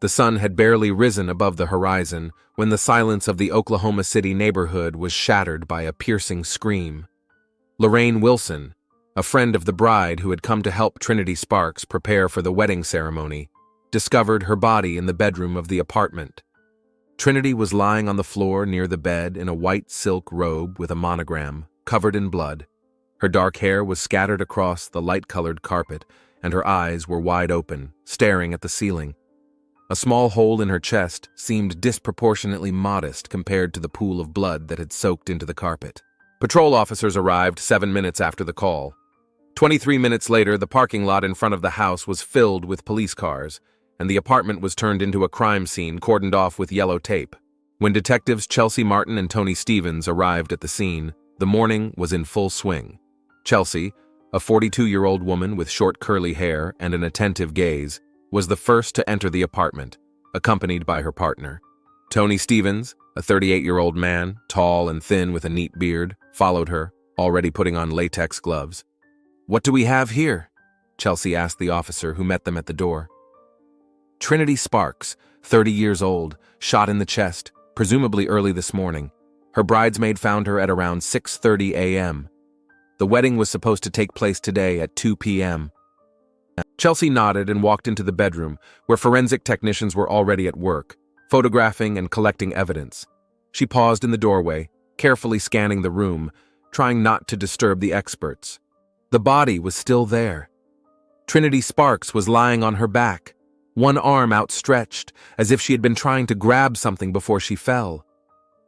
The sun had barely risen above the horizon when the silence of the Oklahoma City neighborhood was shattered by a piercing scream. Lorraine Wilson, a friend of the bride who had come to help Trinity Sparks prepare for the wedding ceremony, discovered her body in the bedroom of the apartment. Trinity was lying on the floor near the bed in a white silk robe with a monogram, covered in blood. Her dark hair was scattered across the light-colored carpet, and her eyes were wide open, staring at the ceiling. A small hole in her chest seemed disproportionately modest compared to the pool of blood that had soaked into the carpet. Patrol officers arrived 7 minutes after the call. 23 minutes later, the parking lot in front of the house was filled with police cars, and the apartment was turned into a crime scene cordoned off with yellow tape. When detectives Chelsea Martin and Tony Stevens arrived at the scene, the morning was in full swing. Chelsea, a 42-year-old woman with short curly hair and an attentive gaze, was the first to enter the apartment, accompanied by her partner. Tony Stevens, a 38-year-old man, tall and thin with a neat beard, followed her, already putting on latex gloves. "What do we have here?" Chelsea asked the officer who met them at the door. Trinity Sparks, 30 years old, shot in the chest, presumably early this morning. Her bridesmaid found her at around 6:30 a.m. The wedding was supposed to take place today at 2 p.m. Chelsea nodded and walked into the bedroom, where forensic technicians were already at work, photographing and collecting evidence. She paused in the doorway, carefully scanning the room, trying not to disturb the experts. The body was still there. Trinity Sparks was lying on her back, one arm outstretched, as if she had been trying to grab something before she fell.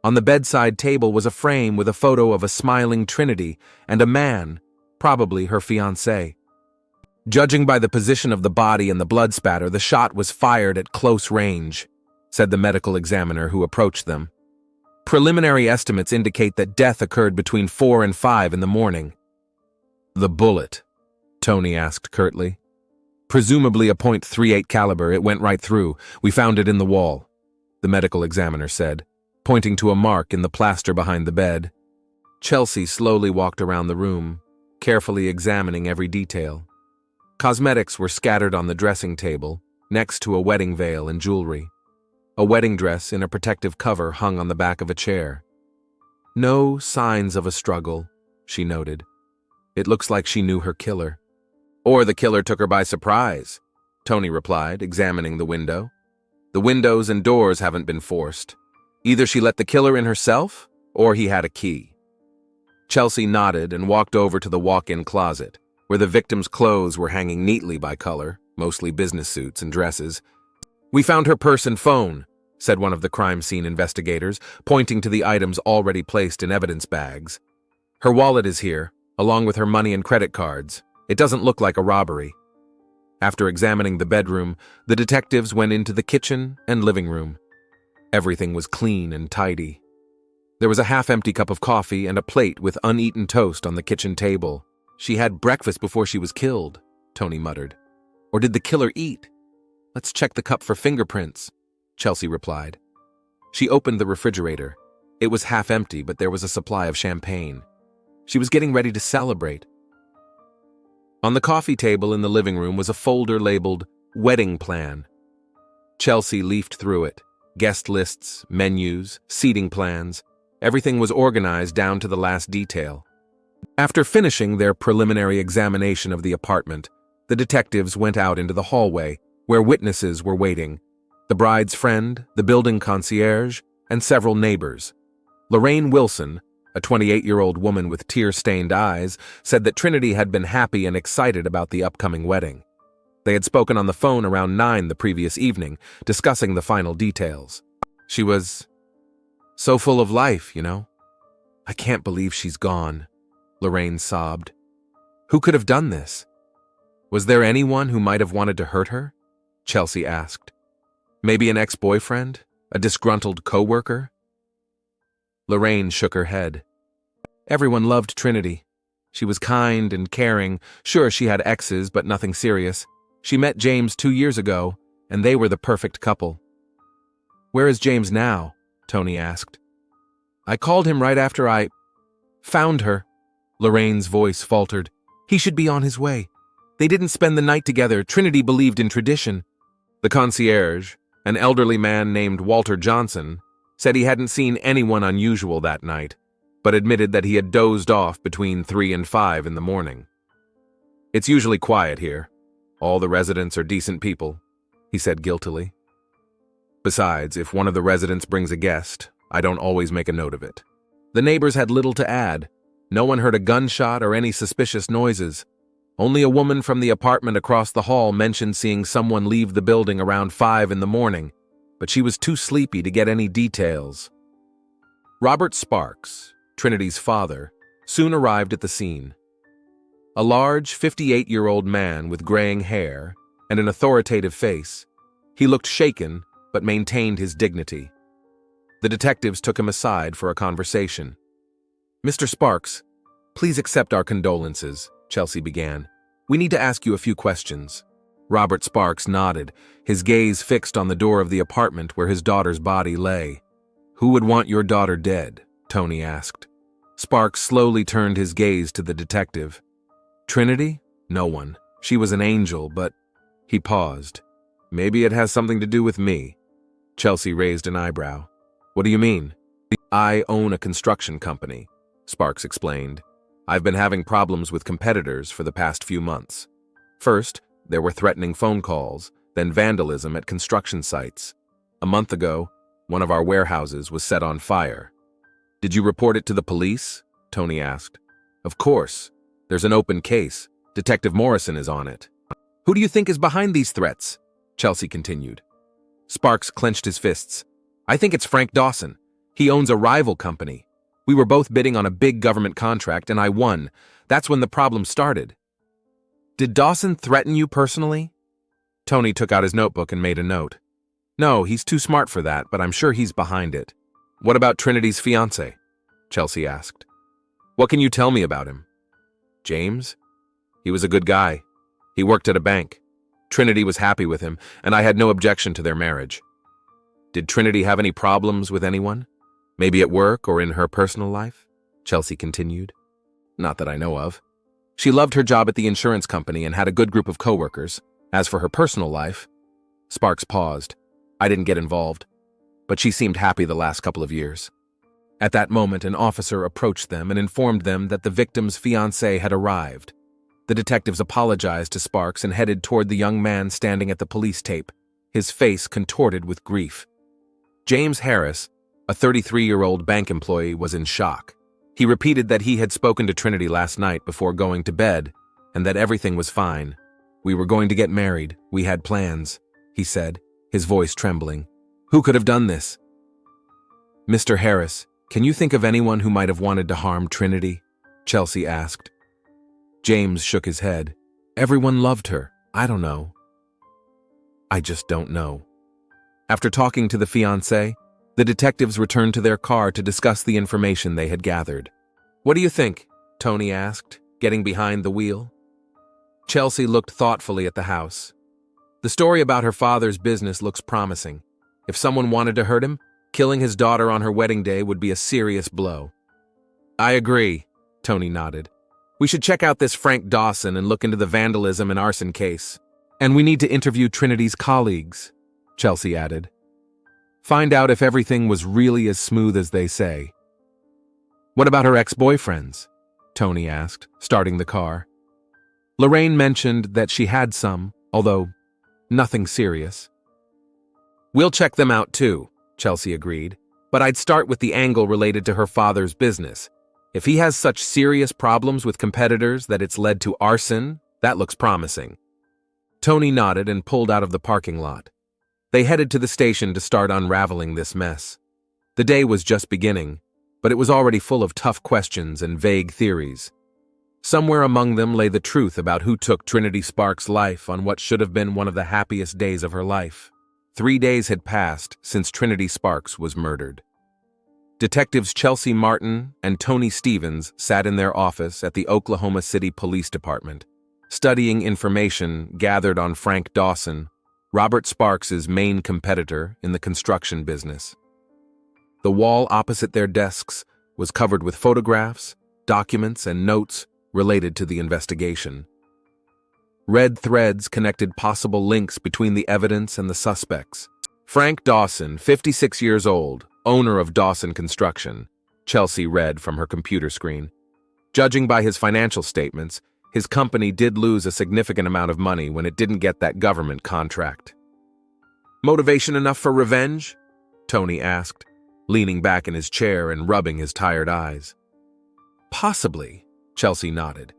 On the bedside table was a frame with a photo of a smiling Trinity and a man, probably her fiancé. "Judging by the position of the body and the blood spatter, the shot was fired at close range," said the medical examiner who approached them. "Preliminary estimates indicate that death occurred between 4 and 5 in the morning." "The bullet?" Tony asked curtly. "Presumably a .38 caliber, it went right through. We found it in the wall," the medical examiner said, pointing to a mark in the plaster behind the bed. Chelsea slowly walked around the room, carefully examining every detail. Cosmetics were scattered on the dressing table, next to a wedding veil and jewelry. A wedding dress in a protective cover hung on the back of a chair. "No signs of a struggle," she noted. "It looks like she knew her killer." "Or the killer took her by surprise," Tony replied, examining the window. "The windows and doors haven't been forced. Either she let the killer in herself, or he had a key." Chelsea nodded and walked over to the walk-in closet, where the victim's clothes were hanging neatly by color, mostly business suits and dresses. "We found her purse and phone," said one of the crime scene investigators, pointing to the items already placed in evidence bags. "Her wallet is here, along with her money and credit cards. It doesn't look like a robbery." After examining the bedroom, the detectives went into the kitchen and living room. Everything was clean and tidy. There was a half-empty cup of coffee and a plate with uneaten toast on the kitchen table. "She had breakfast before she was killed," Tony muttered. "Or did the killer eat? Let's check the cup for fingerprints," Chelsea replied. She opened the refrigerator. It was half empty, but there was a supply of champagne. She was getting ready to celebrate. On the coffee table in the living room was a folder labeled "Wedding Plan." Chelsea leafed through it. Guest lists, menus, seating plans. Everything was organized down to the last detail. After finishing their preliminary examination of the apartment, the detectives went out into the hallway, where witnesses were waiting: the bride's friend, the building concierge, and several neighbors. Lorraine Wilson, a 28-year-old woman with tear-stained eyes, said that Trinity had been happy and excited about the upcoming wedding. They had spoken on the phone around 9 the previous evening, discussing the final details. "She was so full of life, you know. I can't believe she's gone," Lorraine sobbed. "Who could have done this? Was there anyone who might have wanted to hurt her?" Chelsea asked. "Maybe an ex-boyfriend? A disgruntled co-worker?" Lorraine shook her head. "Everyone loved Trinity. She was kind and caring. Sure, she had exes, but nothing serious. She met James 2 years ago, and they were the perfect couple." "Where is James now?" Tony asked. "I called him right after I found her." Lorraine's voice faltered. "He should be on his way. They didn't spend the night together. Trinity believed in tradition." The concierge, An elderly man named Walter Johnson said he hadn't seen anyone unusual that night, but admitted that he had dozed off between 3 and 5 in the morning. "It's usually quiet here. All the residents are decent people," he said guiltily. "Besides, if one of the residents brings a guest, I don't always make a note of it." The neighbors had little to add. No one heard a gunshot or any suspicious noises. Only a woman from the apartment across the hall mentioned seeing someone leave the building around 5 in the morning, but she was too sleepy to get any details. Robert Sparks, Trinity's father, soon arrived at the scene. A large, 58-year-old man with graying hair and an authoritative face, he looked shaken but maintained his dignity. The detectives took him aside for a conversation. "Mr. Sparks, please accept our condolences," Chelsea began. "We need to ask you a few questions." Robert Sparks nodded, his gaze fixed on the door of the apartment where his daughter's body lay. "Who would want your daughter dead?" Tony asked. Sparks slowly turned his gaze to the detective. "Trinity? No one. She was an angel, but—" He paused. "Maybe it has something to do with me." Chelsea raised an eyebrow. "What do you mean?" "I own a construction company," Sparks explained. "I've been having problems with competitors for the past few months. First, there were threatening phone calls, then vandalism at construction sites. A month ago, one of our warehouses was set on fire." "Did you report it to the police?" Tony asked. "Of course. There's an open case. Detective Morrison is on it." "Who do you think is behind these threats?" Chelsea continued. Sparks clenched his fists. "I think it's Frank Dawson. He owns a rival company. We were both bidding on a big government contract, and I won. That's when the problem started." "Did Dawson threaten you personally?" Tony took out his notebook and made a note. "No, he's too smart for that, but I'm sure he's behind it." "What about Trinity's fiancé?" Chelsea asked. "What can you tell me about him?" "James? He was a good guy. He worked at a bank. Trinity was happy with him, and I had no objection to their marriage." "Did Trinity have any problems with anyone? Maybe at work or in her personal life?" Chelsea continued. "Not that I know of. She loved her job at the insurance company and had a good group of coworkers. As for her personal life..." Sparks paused. "I didn't get involved, but she seemed happy the last couple of years." At that moment, an officer approached them and informed them that the victim's fiancé had arrived. The detectives apologized to Sparks and headed toward the young man standing at the police tape, his face contorted with grief. James Harris, a 33-year-old bank employee, was in shock. He repeated that he had spoken to Trinity last night before going to bed and that everything was fine. "We were going to get married. We had plans," he said, his voice trembling. "Who could have done this?" "Mr. Harris, can you think of anyone who might have wanted to harm Trinity?" Chelsea asked. James shook his head. "Everyone loved her. I don't know. I just don't know." After talking to the fiancé, the detectives returned to their car to discuss the information they had gathered. "What do you think?" Tony asked, getting behind the wheel. Chelsea looked thoughtfully at the house. "The story about her father's business looks promising. If someone wanted to hurt him, killing his daughter on her wedding day would be a serious blow." "I agree," Tony nodded. "We should check out this Frank Dawson and look into the vandalism and arson case. And we need to interview Trinity's colleagues," Chelsea added. "Find out if everything was really as smooth as they say." "What about her ex-boyfriends?" Tony asked, starting the car. Lorraine mentioned that she had some, although nothing serious. "We'll check them out too," Chelsea agreed, "but I'd start with the angle related to her father's business. If he has such serious problems with competitors that it's led to arson, that looks promising." Tony nodded and pulled out of the parking lot. They headed to the station to start unraveling this mess. The day was just beginning, but it was already full of tough questions and vague theories. Somewhere among them lay the truth about who took Trinity Sparks' life on what should have been one of the happiest days of her life. 3 days had passed since Trinity Sparks was murdered. Detectives Chelsea Martin and Tony Stevens sat in their office at the Oklahoma City Police Department, studying information gathered on Frank Dawson, Robert Sparks' main competitor in the construction business. The wall opposite their desks was covered with photographs, documents, and notes related to the investigation. Red threads connected possible links between the evidence and the suspects. Frank Dawson, 56 years old, owner of Dawson Construction, Chelsea read from her computer screen. Judging by his financial statements, his company did lose a significant amount of money when it didn't get that government contract. Motivation enough for revenge? Tony asked, leaning back in his chair and rubbing his tired eyes. Possibly, Chelsea nodded.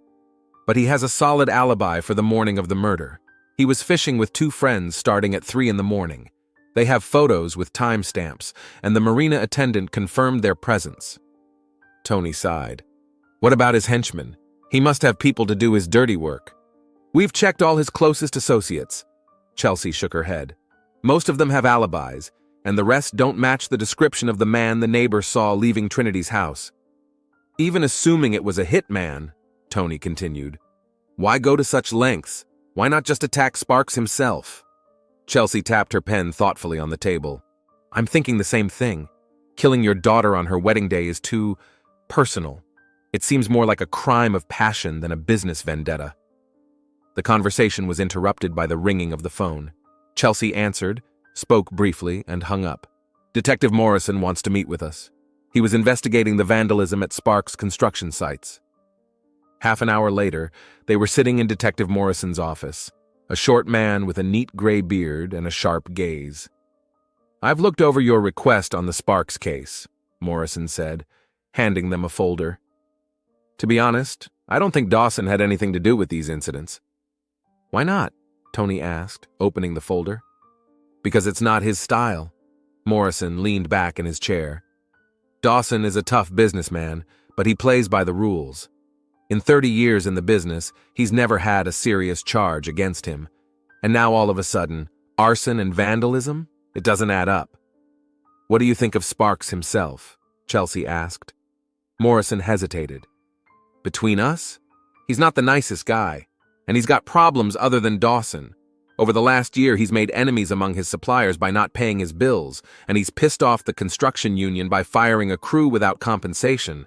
But he has a solid alibi for the morning of the murder. He was fishing with two friends starting at 3 in the morning. They have photos with timestamps, and the marina attendant confirmed their presence. Tony sighed. What about his henchmen? He must have people to do his dirty work. We've checked all his closest associates. Chelsea shook her head. Most of them have alibis, and the rest don't match the description of the man the neighbor saw leaving Trinity's house. Even assuming it was a hitman, Tony continued, why go to such lengths? Why not just attack Sparks himself? Chelsea tapped her pen thoughtfully on the table. I'm thinking the same thing. Killing your daughter on her wedding day is too personal. It seems more like a crime of passion than a business vendetta. The conversation was interrupted by the ringing of the phone. Chelsea answered, spoke briefly, and hung up. Detective Morrison wants to meet with us. He was investigating the vandalism at Sparks construction sites. Half an hour later, they were sitting in Detective Morrison's office, a short man with a neat gray beard and a sharp gaze. I've looked over your request on the Sparks case, Morrison said, handing them a folder. To be honest, I don't think Dawson had anything to do with these incidents. Why not? Tony asked, opening the folder. Because it's not his style. Morrison leaned back in his chair. Dawson is a tough businessman, but he plays by the rules. In 30 years in the business, he's never had a serious charge against him. And now all of a sudden, arson and vandalism? It doesn't add up. What do you think of Sparks himself? Chelsea asked. Morrison hesitated. Between us? He's not the nicest guy, and he's got problems other than Dawson. Over the last year, he's made enemies among his suppliers by not paying his bills, and he's pissed off the construction union by firing a crew without compensation.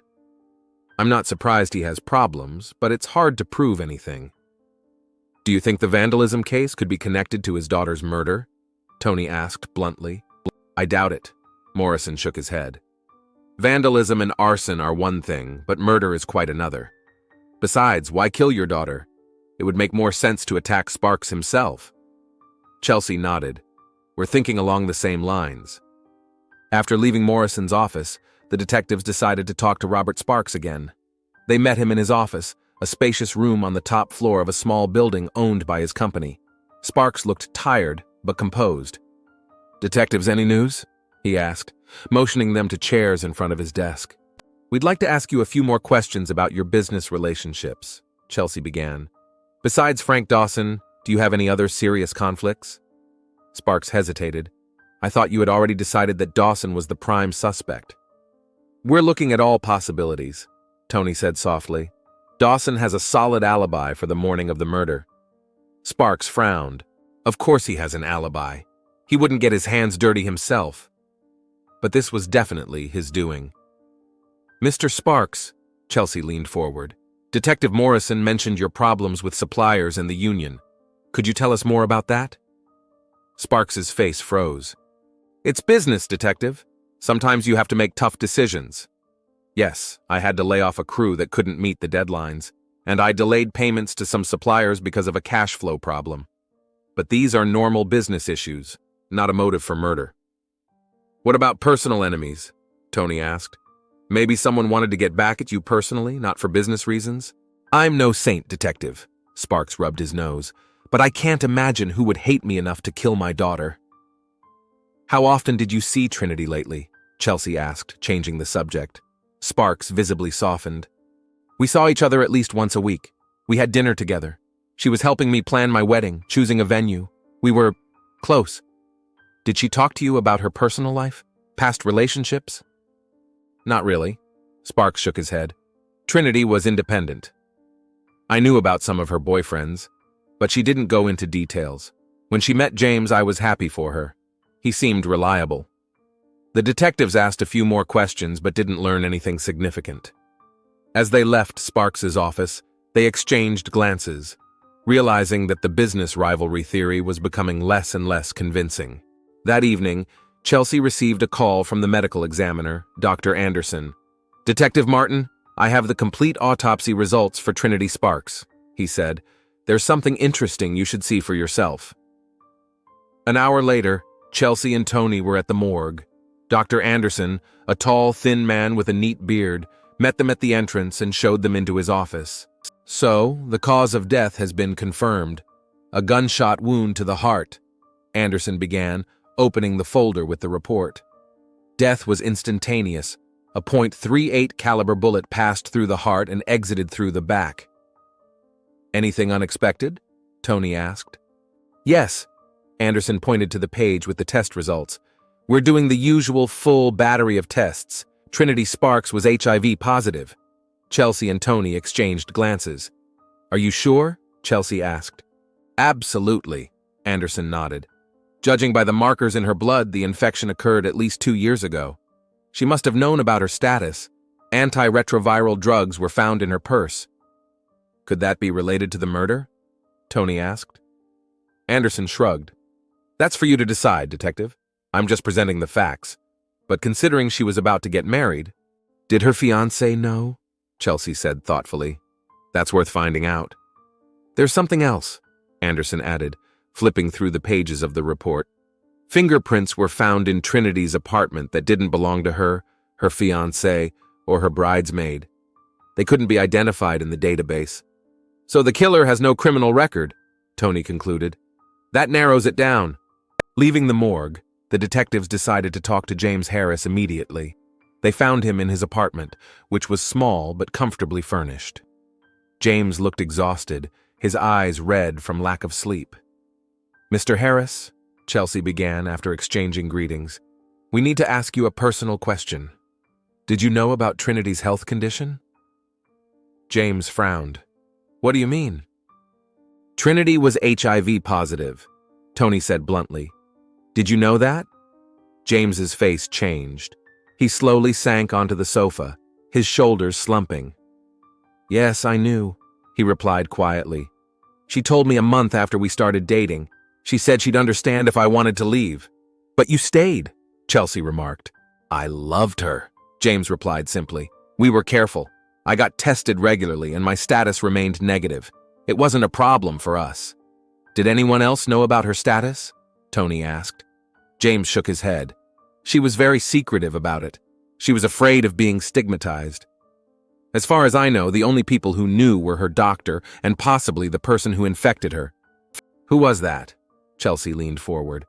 I'm not surprised he has problems, but it's hard to prove anything. Do you think the vandalism case could be connected to his daughter's murder? Tony asked bluntly. I doubt it. Morrison shook his head. Vandalism and arson are one thing, but murder is quite another. Besides, why kill your daughter? It would make more sense to attack Sparks himself. Chelsea nodded. We're thinking along the same lines. After leaving Morrison's office, the detectives decided to talk to Robert Sparks again. They met him in his office, a spacious room on the top floor of a small building owned by his company. Sparks looked tired, but composed. Detectives, any news? He asked, motioning them to chairs in front of his desk. We'd like to ask you a few more questions about your business relationships, Chelsea began. Besides Frank Dawson, do you have any other serious conflicts? Sparks hesitated. I thought you had already decided that Dawson was the prime suspect. We're looking at all possibilities, Tony said softly. Dawson has a solid alibi for the morning of the murder. Sparks frowned. Of course he has an alibi. He wouldn't get his hands dirty himself. But this was definitely his doing. Mr. Sparks, Chelsea leaned forward. Detective Morrison mentioned your problems with suppliers and the union. Could you tell us more about that? Sparks's face froze. It's business, Detective. Sometimes you have to make tough decisions. Yes, I had to lay off a crew that couldn't meet the deadlines, and I delayed payments to some suppliers because of a cash flow problem. But these are normal business issues, not a motive for murder. What about personal enemies? Tony asked. Maybe someone wanted to get back at you personally, not for business reasons? I'm no saint, Detective. Sparks rubbed his nose. But I can't imagine who would hate me enough to kill my daughter. How often did you see Trinity lately? Chelsea asked, changing the subject. Sparks visibly softened. We saw each other at least once a week. We had dinner together. She was helping me plan my wedding, choosing a venue. We were close. Did she talk to you about her personal life? Past relationships? Not really. Sparks shook his head. Trinity was independent. I knew about some of her boyfriends, but she didn't go into details. When she met James, I was happy for her. He seemed reliable. The detectives asked a few more questions but didn't learn anything significant. As they left Sparks's office, they exchanged glances, realizing that the business rivalry theory was becoming less and less convincing. That evening, Chelsea received a call from the medical examiner, Dr. Anderson. "Detective Martin, I have the complete autopsy results for Trinity Sparks," he said. "There's something interesting you should see for yourself." An hour later, Chelsea and Tony were at the morgue. Dr. Anderson, a tall, thin man with a neat beard, met them at the entrance and showed them into his office. "So, the cause of death has been confirmed. A gunshot wound to the heart," Anderson began, opening the folder with the report. "Death was instantaneous. A .38 caliber bullet passed through the heart and exited through the back." "Anything unexpected?" Tony asked. "Yes." Anderson pointed to the page with the test results. "We're doing the usual full battery of tests. Trinity Sparks was HIV positive." Chelsea and Tony exchanged glances. "Are you sure?" Chelsea asked. "Absolutely," Anderson nodded. "Judging by the markers in her blood, the infection occurred at least 2 years ago. She must have known about her status. Antiretroviral drugs were found in her purse." "Could that be related to the murder?" Tony asked. Anderson shrugged. "That's for you to decide, Detective. I'm just presenting the facts. But considering she was about to get married..." "Did her fiancé know?" Chelsea said thoughtfully. "That's worth finding out." "There's something else," Anderson added, flipping through the pages of the report. "Fingerprints were found in Trinity's apartment that didn't belong to her fiancé, or her bridesmaid. They couldn't be identified in the database. So the killer has no criminal record," Tony concluded. "That narrows it down." Leaving the morgue, the detectives decided to talk to James Harris immediately. They found him in his apartment, which was small but comfortably furnished. James looked exhausted, his eyes red from lack of sleep. "Mr. Harris," Chelsea began after exchanging greetings, "we need to ask you a personal question. Did you know about Trinity's health condition?" James frowned. "What do you mean?" "Trinity was HIV positive," Tony said bluntly. "Did you know that?" James's face changed. He slowly sank onto the sofa, his shoulders slumping. "Yes, I knew," he replied quietly. "She told me a month after we started dating. She said she'd understand if I wanted to leave." "But you stayed," Chelsea remarked. "I loved her," James replied simply. "We were careful. I got tested regularly and my status remained negative. It wasn't a problem for us." "Did anyone else know about her status?" Tony asked. James shook his head. "She was very secretive about it. She was afraid of being stigmatized. As far as I know, the only people who knew were her doctor and possibly the person who infected her." "Who was that?" Chelsea leaned forward.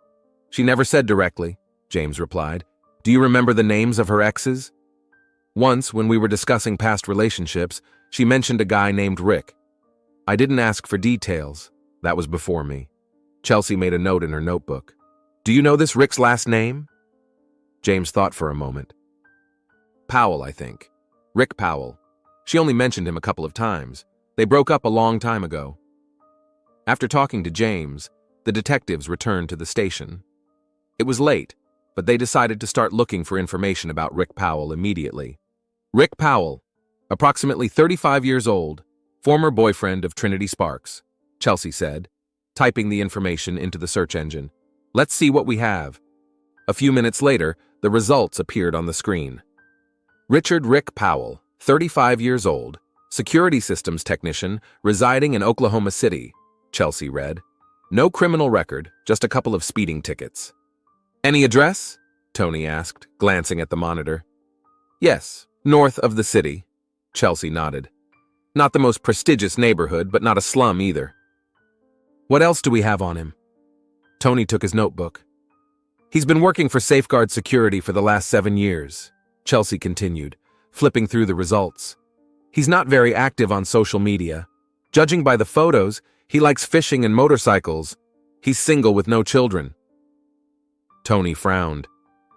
"She never said directly," James replied. "Do you remember the names of her exes?" "Once, when we were discussing past relationships, she mentioned a guy named Rick. I didn't ask for details. That was before me." Chelsea made a note in her notebook. "Do you know this Rick's last name?" James thought for a moment. "Powell, I think. Rick Powell. She only mentioned him a couple of times. They broke up a long time ago." After talking to James, the detectives returned to the station. It was late, but they decided to start looking for information about Rick Powell immediately. "Rick Powell, approximately 35 years old, former boyfriend of Trinity Sparks," Chelsea said, typing the information into the search engine. "Let's see what we have." A few minutes later, the results appeared on the screen. "Richard Rick Powell, 35 years old, security systems technician, residing in Oklahoma City," Chelsea read. "No criminal record, just a couple of speeding tickets." "Any address?" Tony asked, glancing at the monitor. "Yes, north of the city," Chelsea nodded. "Not the most prestigious neighborhood, but not a slum either." "What else do we have on him?" Tony took his notebook. "He's been working for Safeguard Security for the last 7 years," Chelsea continued, flipping through the results. "He's not very active on social media. Judging by the photos, he likes fishing and motorcycles. He's single with no children." Tony frowned.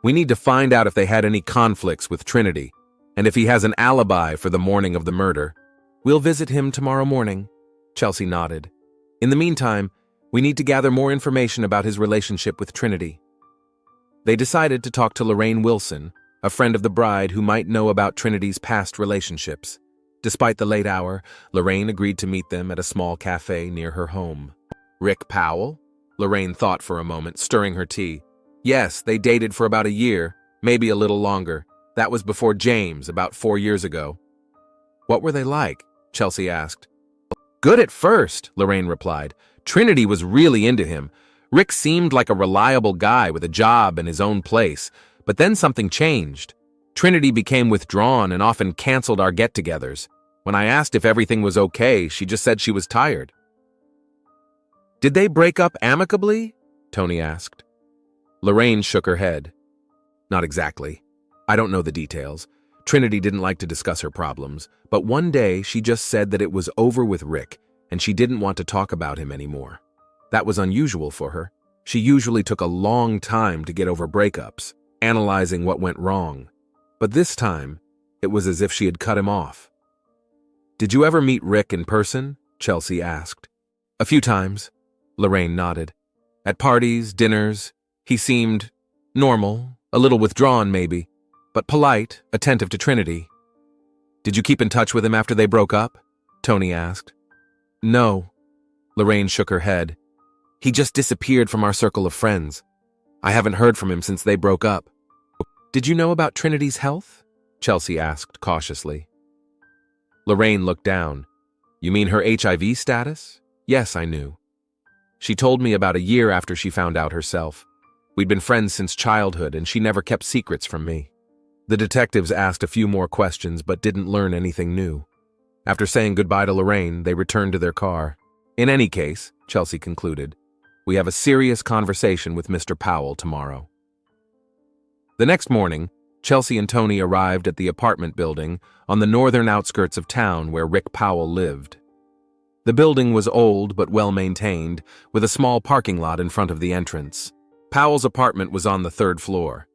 "We need to find out if they had any conflicts with Trinity, and if he has an alibi for the morning of the murder." "We'll visit him tomorrow morning," Chelsea nodded. "In the meantime, we need to gather more information about his relationship with Trinity." They decided to talk to Lorraine Wilson, a friend of the bride who might know about Trinity's past relationships. Despite the late hour, Lorraine agreed to meet them at a small cafe near her home. "Rick Powell?" Lorraine thought for a moment, stirring her tea. Yes, they dated for about a year, maybe a little longer. That was before James, about 4 years ago. What were they like? Chelsea asked. Good at first, Lorraine replied. Trinity was really into him. Rick seemed like a reliable guy with a job and his own place, but then something changed. Trinity became withdrawn and often canceled our get-togethers. When I asked if everything was okay, she just said she was tired. Did they break up amicably? Tony asked. Lorraine shook her head. Not exactly. I don't know the details. Trinity didn't like to discuss her problems, but one day she just said that it was over with Rick, and she didn't want to talk about him anymore. That was unusual for her. She usually took a long time to get over breakups, analyzing what went wrong. But this time, it was as if she had cut him off. Did you ever meet Rick in person? Chelsea asked. A few times, Lorraine nodded. At parties, dinners, he seemed normal, a little withdrawn maybe, but polite, attentive to Trinity. Did you keep in touch with him after they broke up? Tony asked. No. Lorraine shook her head. He just disappeared from our circle of friends. I haven't heard from him since they broke up. Did you know about Trinity's health? Chelsea asked cautiously. Lorraine looked down. You mean her HIV status? Yes, I knew. She told me about a year after she found out herself. We'd been friends since childhood, and she never kept secrets from me. The detectives asked a few more questions but didn't learn anything new. After saying goodbye to Lorraine, they returned to their car. In any case, Chelsea concluded, we have a serious conversation with Mr. Powell tomorrow. The next morning, Chelsea and Tony arrived at the apartment building on the northern outskirts of town where Rick Powell lived. The building was old but well-maintained, with a small parking lot in front of the entrance. Powell's apartment was on the 3rd floor.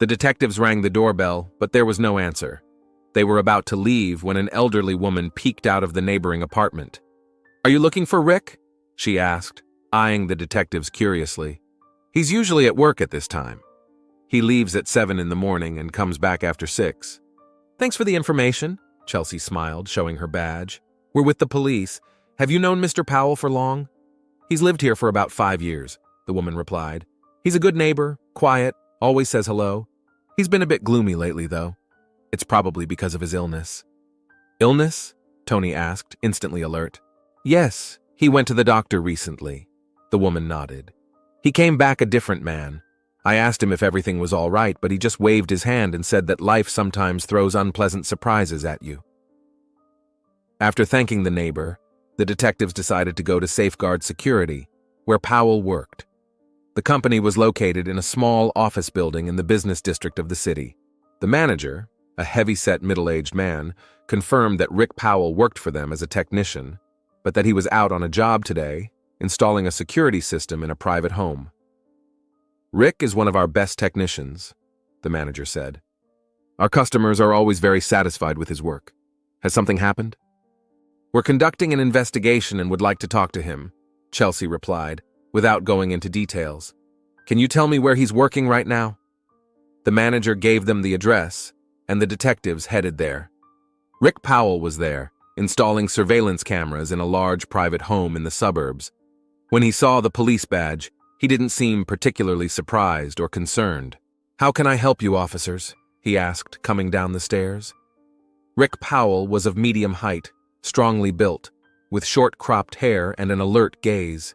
The detectives rang the doorbell, but there was no answer. They were about to leave when an elderly woman peeked out of the neighboring apartment. Are you looking for Rick? She asked, eyeing the detectives curiously. He's usually at work at this time. He leaves at 7 in the morning and comes back after 6. Thanks for the information, Chelsea smiled, showing her badge. We're with the police. Have you known Mr. Powell for long? He's lived here for about 5 years, the woman replied. He's a good neighbor, quiet, always says hello. He's been a bit gloomy lately, though. It's probably because of his illness. Illness? Tony asked, instantly alert. Yes, he went to the doctor recently. The woman nodded. He came back a different man. I asked him if everything was all right, but he just waved his hand and said that life sometimes throws unpleasant surprises at you. After thanking the neighbor, the detectives decided to go to Safeguard Security, where Powell worked. The company was located in a small office building in the business district of the city. The manager, a heavy-set middle-aged man, confirmed that Rick Powell worked for them as a technician, but that he was out on a job today, installing a security system in a private home. Rick is one of our best technicians, the manager said. Our customers are always very satisfied with his work. Has something happened? We're conducting an investigation and would like to talk to him, Chelsea replied, without going into details. Can you tell me where he's working right now? The manager gave them the address, and the detectives headed there. Rick Powell was there, installing surveillance cameras in a large private home in the suburbs. When he saw the police badge, he didn't seem particularly surprised or concerned. How can I help you, officers? He asked, coming down the stairs. Rick Powell was of medium height, strongly built, with short-cropped hair and an alert gaze.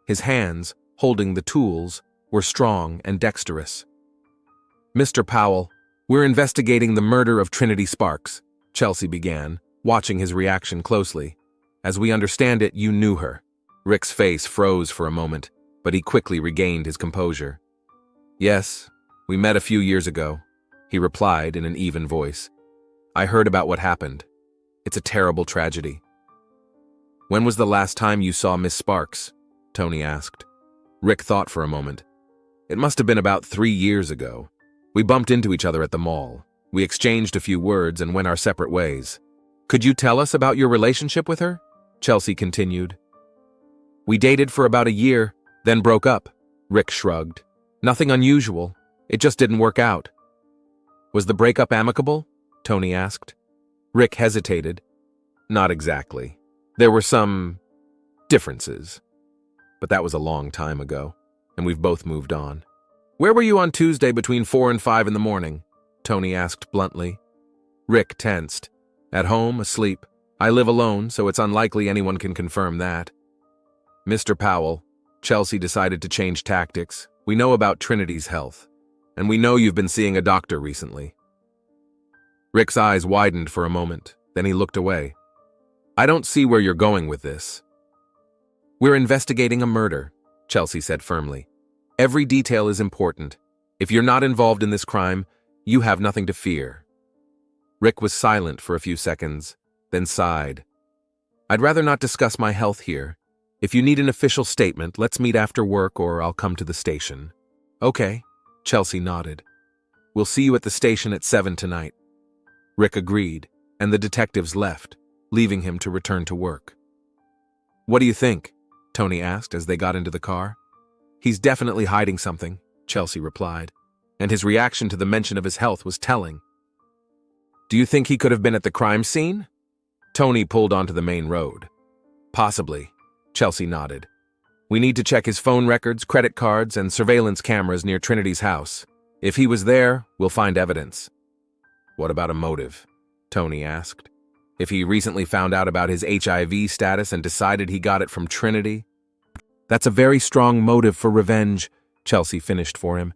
His hands, holding the tools, were strong and dexterous. Mr. Powell, we're investigating the murder of Trinity Sparks, Chelsea began, watching his reaction closely. As we understand it, you knew her. Rick's face froze for a moment, but he quickly regained his composure. Yes, we met a few years ago, he replied in an even voice. I heard about what happened. It's a terrible tragedy. When was the last time you saw Miss Sparks? Tony asked. Rick thought for a moment. It must have been about 3 years ago. We bumped into each other at the mall. We exchanged a few words and went our separate ways. Could you tell us about your relationship with her? Chelsea continued. We dated for about a year, then broke up. Rick shrugged. Nothing unusual. It just didn't work out. Was the breakup amicable? Tony asked. Rick hesitated. Not exactly. There were some differences. But that was a long time ago, and we've both moved on. Where were you on Tuesday between 4 and 5 in the morning? Tony asked bluntly. Rick tensed. At home, asleep. I live alone, so it's unlikely anyone can confirm that. Mr. Powell, Chelsea decided to change tactics. We know about Trinity's health, and we know you've been seeing a doctor recently. Rick's eyes widened for a moment, then he looked away. I don't see where you're going with this. We're investigating a murder, Chelsea said firmly. Every detail is important. If you're not involved in this crime, you have nothing to fear. Rick was silent for a few seconds, then sighed. I'd rather not discuss my health here. If you need an official statement, let's meet after work or I'll come to the station. Okay, Chelsea nodded. We'll see you at the station at 7 tonight. Rick agreed, and the detectives left, leaving him to return to work. What do you think? Tony asked as they got into the car. He's definitely hiding something, Chelsea replied, and his reaction to the mention of his health was telling. Do you think he could have been at the crime scene? Tony pulled onto the main road. Possibly, Chelsea nodded. We need to check his phone records, credit cards, and surveillance cameras near Trinity's house. If he was there, we'll find evidence. What about a motive? Tony asked. If he recently found out about his HIV status and decided he got it from Trinity? That's a very strong motive for revenge, Chelsea finished for him,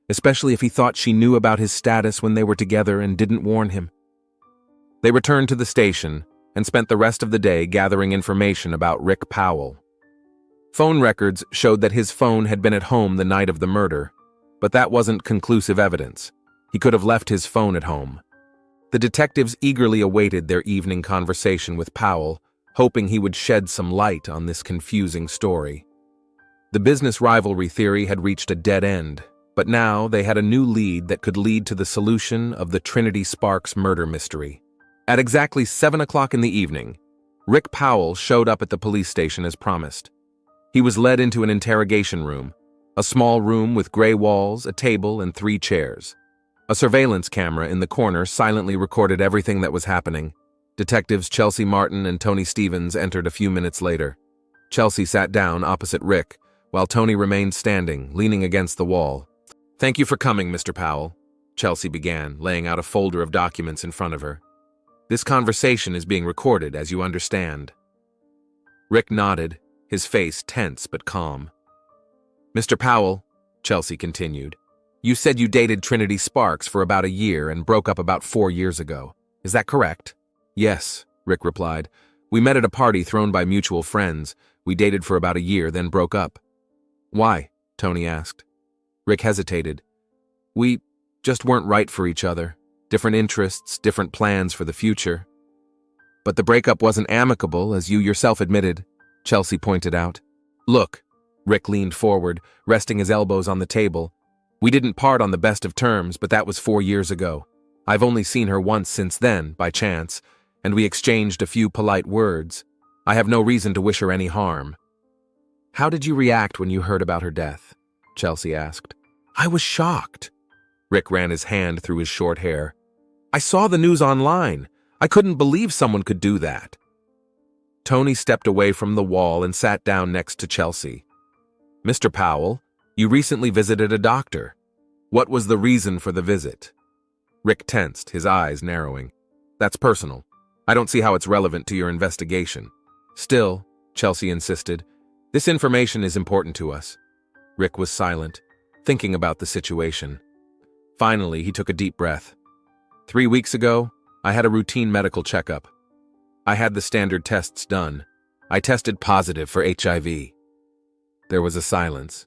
especially if he thought she knew about his status when they were together and didn't warn him. They returned to the station and spent the rest of the day gathering information about Rick Powell. Phone records showed that his phone had been at home the night of the murder, but that wasn't conclusive evidence. He could have left his phone at home. The detectives eagerly awaited their evening conversation with Powell, hoping he would shed some light on this confusing story. The business rivalry theory had reached a dead end, but now they had a new lead that could lead to the solution of the Trinity Sparks murder mystery. At exactly 7 o'clock in the evening, Rick Powell showed up at the police station as promised. He was led into an interrogation room, a small room with gray walls, a table, and 3 chairs. A surveillance camera in the corner silently recorded everything that was happening. Detectives Chelsea Martin and Tony Stevens entered a few minutes later. Chelsea sat down opposite Rick, while Tony remained standing, leaning against the wall. Thank you for coming, Mr. Powell, Chelsea began, laying out a folder of documents in front of her. This conversation is being recorded, as you understand. Rick nodded, his face tense but calm. Mr. Powell, Chelsea continued, you said you dated Trinity Sparks for about a year and broke up about 4 years ago. Is that correct? Yes, Rick replied. We met at a party thrown by mutual friends. We dated for about a year, then broke up. Why? Tony asked. Rick hesitated. We just weren't right for each other. Different interests, different plans for the future. But the breakup wasn't amicable, as you yourself admitted, Chelsea pointed out. Look, Rick leaned forward, resting his elbows on the table. We didn't part on the best of terms, but that was 4 years ago. I've only seen her once since then, by chance, and we exchanged a few polite words. I have no reason to wish her any harm. How did you react when you heard about her death? Chelsea asked. I was shocked. Rick ran his hand through his short hair. I saw the news online. I couldn't believe someone could do that. Tony stepped away from the wall and sat down next to Chelsea. Mr. Powell, you recently visited a doctor. What was the reason for the visit? Rick tensed, his eyes narrowing. That's personal. I don't see how it's relevant to your investigation. Still, Chelsea insisted, this information is important to us. Rick was silent, thinking about the situation. Finally, he took a deep breath. 3 weeks ago, I had a routine medical checkup. I had the standard tests done. I tested positive for HIV. There was a silence.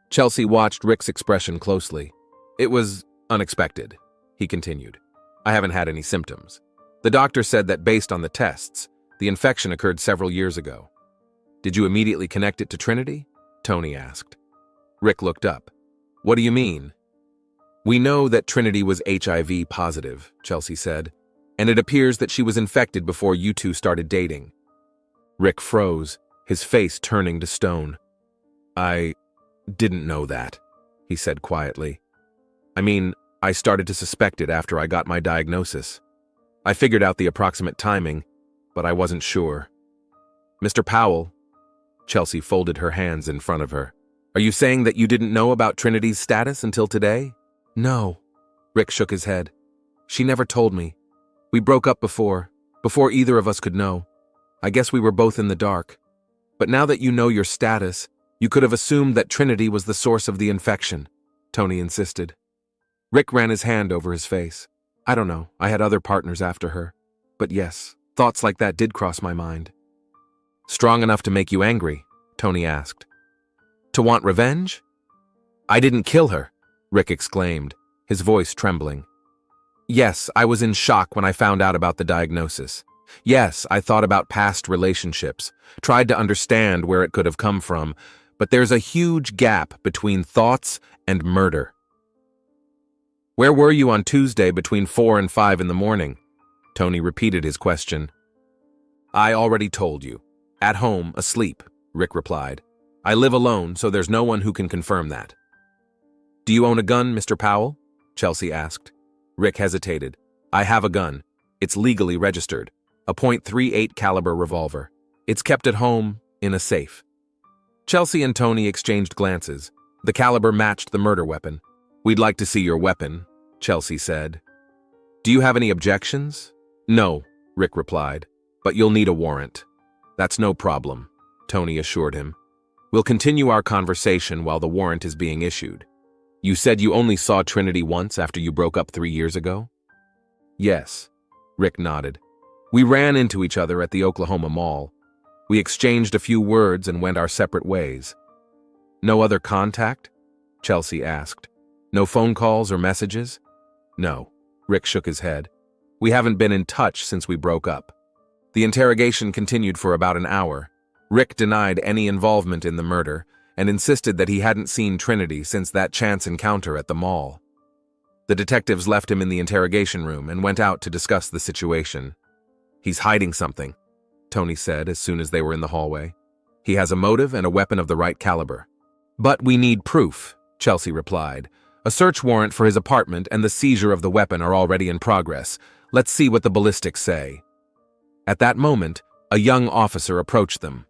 Chelsea watched Rick's expression closely. It was unexpected, he continued. I haven't had any symptoms. The doctor said that based on the tests, the infection occurred several years ago. Did you immediately connect it to Trinity? Tony asked. Rick looked up. What do you mean? We know that Trinity was HIV positive, Chelsea said, and it appears that she was infected before you two started dating. Rick froze, his face turning to stone. I didn't know that, he said quietly. I mean, I started to suspect it after I got my diagnosis. I figured out the approximate timing, but I wasn't sure. Mr. Powell, Chelsea folded her hands in front of her. Are you saying that you didn't know about Trinity's status until today? No. Rick shook his head. She never told me. We broke up before either of us could know. I guess we were both in the dark. But now that you know your status, you could have assumed that Trinity was the source of the infection, Tony insisted. Rick ran his hand over his face. I don't know, I had other partners after her. But yes, thoughts like that did cross my mind. Strong enough to make you angry? Tony asked. To want revenge? I didn't kill her, Rick exclaimed, his voice trembling. Yes, I was in shock when I found out about the diagnosis. Yes, I thought about past relationships, tried to understand where it could have come from, but there's a huge gap between thoughts and murder. Where were you on Tuesday between 4 and 5 in the morning? Tony repeated his question. I already told you. At home, asleep, Rick replied. I live alone, so there's no one who can confirm that. Do you own a gun, Mr. Powell? Chelsea asked. Rick hesitated. I have a gun. It's legally registered. A .38 caliber revolver. It's kept at home, in a safe. Chelsea and Tony exchanged glances. The caliber matched the murder weapon. We'd like to see your weapon, Chelsea said. Do you have any objections? No, Rick replied, but you'll need a warrant. That's no problem, Tony assured him. We'll continue our conversation while the warrant is being issued. You said you only saw Trinity once after you broke up 3 years ago? Yes, Rick nodded. We ran into each other at the Oklahoma Mall. We exchanged a few words and went our separate ways. No other contact? Chelsea asked. No phone calls or messages? No, Rick shook his head. We haven't been in touch since we broke up. The interrogation continued for about an hour. Rick denied any involvement in the murder and insisted that he hadn't seen Trinity since that chance encounter at the mall. The detectives left him in the interrogation room and went out to discuss the situation. He's hiding something, Tony said as soon as they were in the hallway. He has a motive and a weapon of the right caliber. But we need proof, Chelsea replied. A search warrant for his apartment and the seizure of the weapon are already in progress. Let's see what the ballistics say. At that moment, a young officer approached them.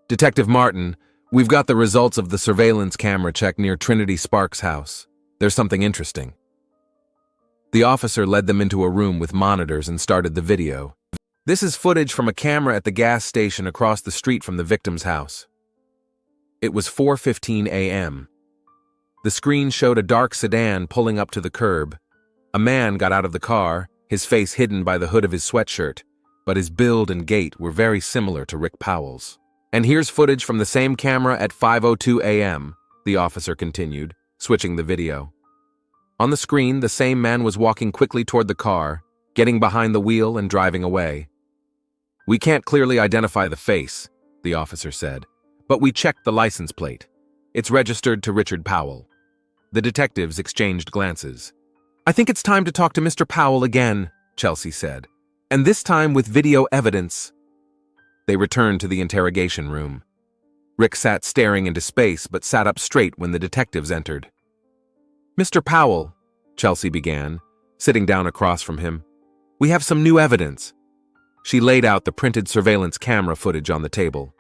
Detective Martin, we've got the results of the surveillance camera check near Trinity Sparks' house. There's something interesting. The officer led them into a room with monitors and started the video. This is footage from a camera at the gas station across the street from the victim's house. It was 4:15 a.m. The screen showed a dark sedan pulling up to the curb. A man got out of the car, his face hidden by the hood of his sweatshirt, but his build and gait were very similar to Rick Powell's. And here's footage from the same camera at 5:02 a.m., the officer continued, switching the video. On the screen, the same man was walking quickly toward the car, getting behind the wheel and driving away. We can't clearly identify the face, the officer said, but we checked the license plate. It's registered to Richard Powell. The detectives exchanged glances. I think it's time to talk to Mr. Powell again, Chelsea said, and this time with video evidence. They returned to the interrogation room. Rick sat staring into space but sat up straight when the detectives entered. Mr. Powell, Chelsea began, sitting down across from him, we have some new evidence. She laid out the printed surveillance camera footage on the table.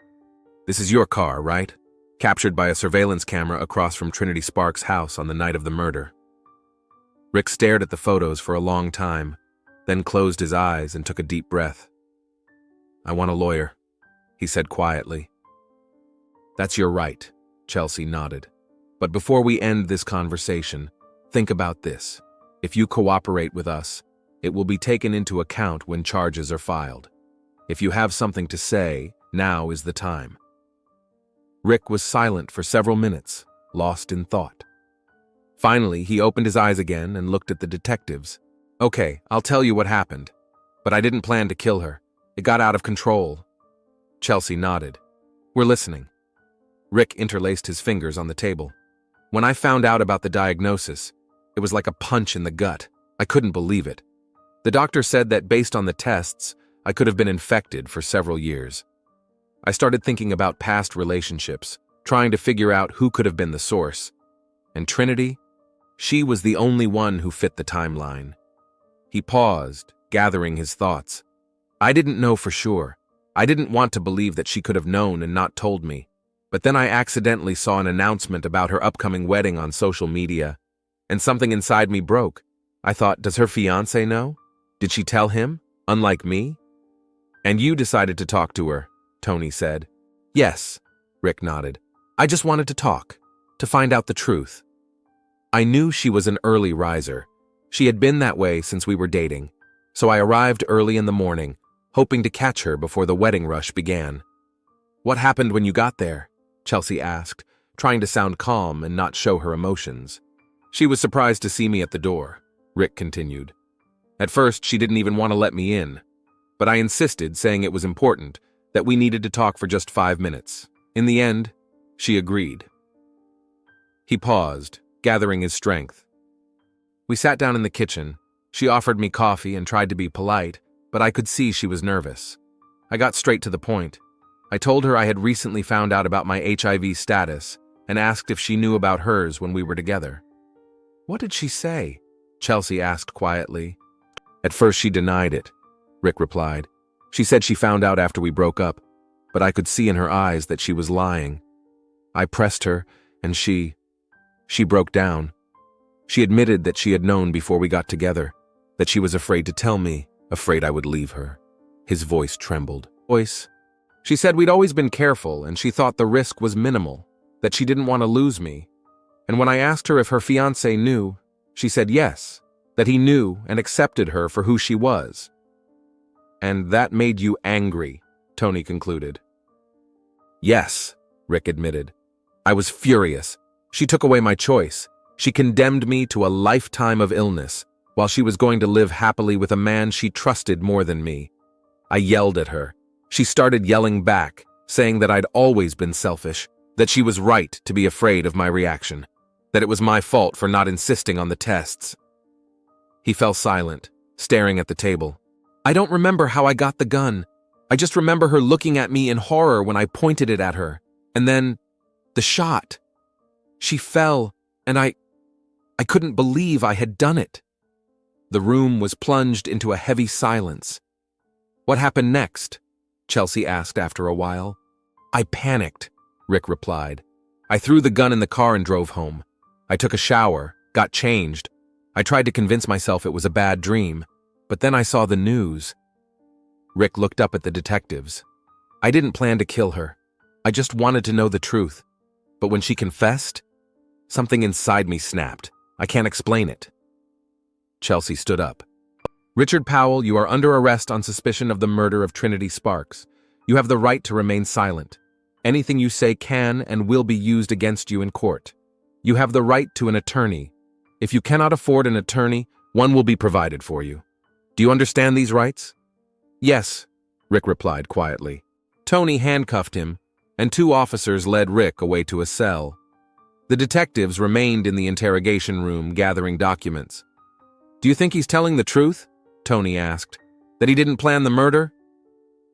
This is your car, right? Captured by a surveillance camera across from Trinity Sparks' house on the night of the murder. Rick stared at the photos for a long time, then closed his eyes and took a deep breath. I want a lawyer, he said quietly. That's your right, Chelsea nodded. But before we end this conversation, think about this. If you cooperate with us, it will be taken into account when charges are filed. If you have something to say, now is the time. Rick was silent for several minutes, lost in thought. Finally, he opened his eyes again and looked at the detectives. Okay, I'll tell you what happened. But I didn't plan to kill her. It got out of control. Chelsea nodded. We're listening. Rick interlaced his fingers on the table. When I found out about the diagnosis, it was like a punch in the gut. I couldn't believe it. The doctor said that based on the tests, I could have been infected for several years. I started thinking about past relationships, trying to figure out who could have been the source. And Trinity? She was the only one who fit the timeline. He paused, gathering his thoughts. I didn't know for sure. I didn't want to believe that she could have known and not told me. But then I accidentally saw an announcement about her upcoming wedding on social media, and something inside me broke. I thought, does her fiancé know? Did she tell him, unlike me? And you decided to talk to her, Tony said. Yes, Rick nodded. I just wanted to talk, to find out the truth. I knew she was an early riser. She had been that way since we were dating, so I arrived early in the morning, hoping to catch her before the wedding rush began. What happened when you got there? Chelsea asked, trying to sound calm and not show her emotions. She was surprised to see me at the door, Rick continued. At first, she didn't even want to let me in, but I insisted, saying it was important, that we needed to talk for just 5 minutes. In the end, she agreed. He paused, gathering his strength. We sat down in the kitchen. She offered me coffee and tried to be polite, but I could see she was nervous. I got straight to the point. I told her I had recently found out about my HIV status and asked if she knew about hers when we were together. What did she say? Chelsea asked quietly. At first she denied it, Rick replied. She said she found out after we broke up, but I could see in her eyes that she was lying. I pressed her, and she broke down. She admitted that she had known before we got together, that she was afraid to tell me, afraid I would leave her. His voice trembled. She said we'd always been careful, and she thought the risk was minimal, that she didn't want to lose me. And when I asked her if her fiancé knew, she said yes, that he knew and accepted her for who she was. And that made you angry, Tony concluded. Yes, Rick admitted. I was furious. She took away my choice. She condemned me to a lifetime of illness, while she was going to live happily with a man she trusted more than me. I yelled at her. She started yelling back, saying that I'd always been selfish, that she was right to be afraid of my reaction, that it was my fault for not insisting on the tests. He fell silent, staring at the table. I don't remember how I got the gun. I just remember her looking at me in horror when I pointed it at her. And then, the shot. She fell, and I couldn't believe I had done it. The room was plunged into a heavy silence. What happened next? Chelsea asked after a while. I panicked, Rick replied. I threw the gun in the car and drove home. I took a shower, got changed. I tried to convince myself it was a bad dream, but then I saw the news. Rick looked up at the detectives. I didn't plan to kill her. I just wanted to know the truth. But when she confessed, something inside me snapped. I can't explain it. Chelsea stood up. Richard Powell, you are under arrest on suspicion of the murder of Trinity Sparks. You have the right to remain silent. Anything you say can and will be used against you in court. You have the right to an attorney. If you cannot afford an attorney, one will be provided for you. Do you understand these rights? Yes, Rick replied quietly. Tony handcuffed him, and 2 officers led Rick away to a cell. The detectives remained in the interrogation room gathering documents. Do you think he's telling the truth? Tony asked. That he didn't plan the murder?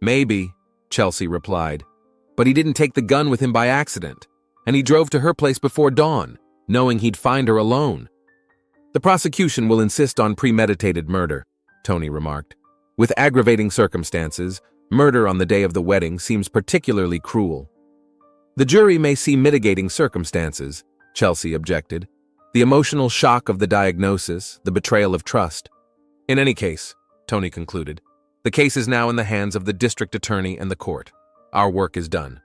Maybe, Chelsea replied. But he didn't take the gun with him by accident, and he drove to her place before dawn, knowing he'd find her alone. The prosecution will insist on premeditated murder, Tony remarked. With aggravating circumstances, murder on the day of the wedding seems particularly cruel. The jury may see mitigating circumstances, Chelsea objected. The emotional shock of the diagnosis, the betrayal of trust. In any case, Tony concluded, the case is now in the hands of the district attorney and the court. Our work is done.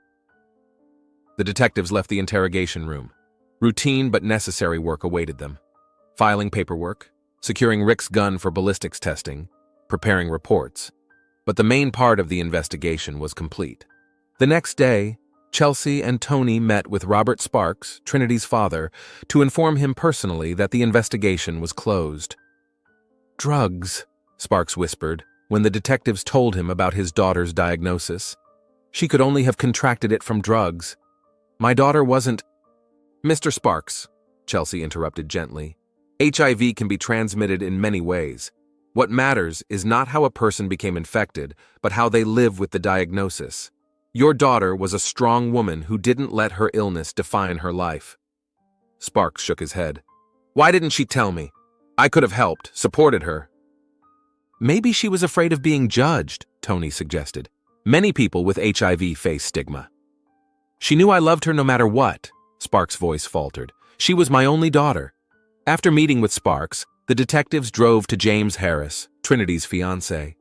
The detectives left the interrogation room. Routine but necessary work awaited them. Filing paperwork, securing Rick's gun for ballistics testing, preparing reports. But the main part of the investigation was complete. The next day, Chelsea and Tony met with Robert Sparks, Trinity's father, to inform him personally that the investigation was closed. Drugs, Sparks whispered, when the detectives told him about his daughter's diagnosis. She could only have contracted it from drugs. My daughter wasn't... Mr. Sparks, Chelsea interrupted gently. HIV can be transmitted in many ways. What matters is not how a person became infected, but how they live with the diagnosis. Your daughter was a strong woman who didn't let her illness define her life. Sparks shook his head. Why didn't she tell me? I could have helped, supported her. Maybe she was afraid of being judged, Tony suggested. Many people with HIV face stigma. She knew I loved her no matter what, Sparks' voice faltered. She was my only daughter. After meeting with Sparks, the detectives drove to James Harris, Trinity's fiancé.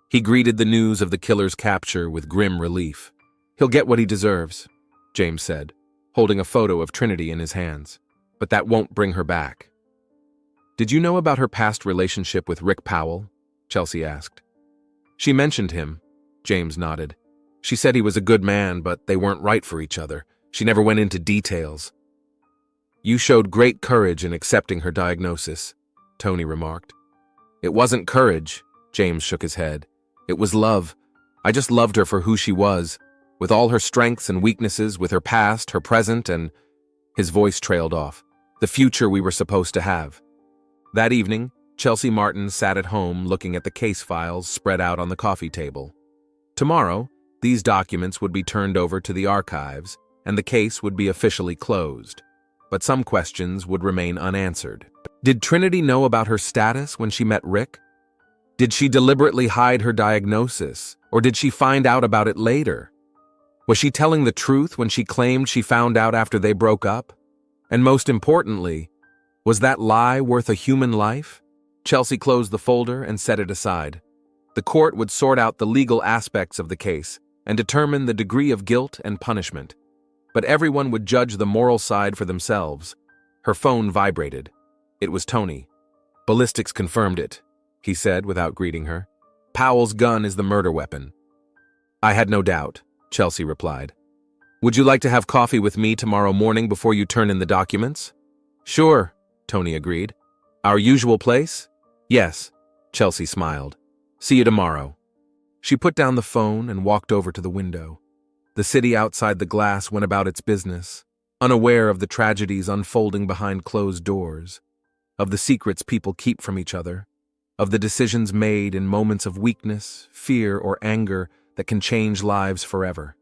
He greeted the news of the killer's capture with grim relief. He'll get what he deserves, James said, holding a photo of Trinity in his hands. But that won't bring her back. Did you know about her past relationship with Rick Powell? Chelsea asked. She mentioned him. James nodded. She said he was a good man, but they weren't right for each other. She never went into details. You showed great courage in accepting her diagnosis, Tony remarked. It wasn't courage, James shook his head. It was love. I just loved her for who she was, with all her strengths and weaknesses, with her past, her present, and... His voice trailed off. The future we were supposed to have. That evening, Chelsea Martin sat at home looking at the case files spread out on the coffee table. Tomorrow, these documents would be turned over to the archives, and the case would be officially closed. But some questions would remain unanswered. Did Trinity know about her status when she met Rick? Did she deliberately hide her diagnosis, or did she find out about it later? Was she telling the truth when she claimed she found out after they broke up? And most importantly, was that lie worth a human life? Chelsea closed the folder and set it aside. The court would sort out the legal aspects of the case and determine the degree of guilt and punishment. But everyone would judge the moral side for themselves. Her phone vibrated. It was Tony. Ballistics confirmed it, he said without greeting her. Powell's gun is the murder weapon. I had no doubt, Chelsea replied. Would you like to have coffee with me tomorrow morning before you turn in the documents? Sure, Tony agreed. Our usual place? Yes, Chelsea smiled. See you tomorrow. She put down the phone and walked over to the window. The city outside the glass went about its business, unaware of the tragedies unfolding behind closed doors, of the secrets people keep from each other, of the decisions made in moments of weakness, fear, or anger that can change lives forever.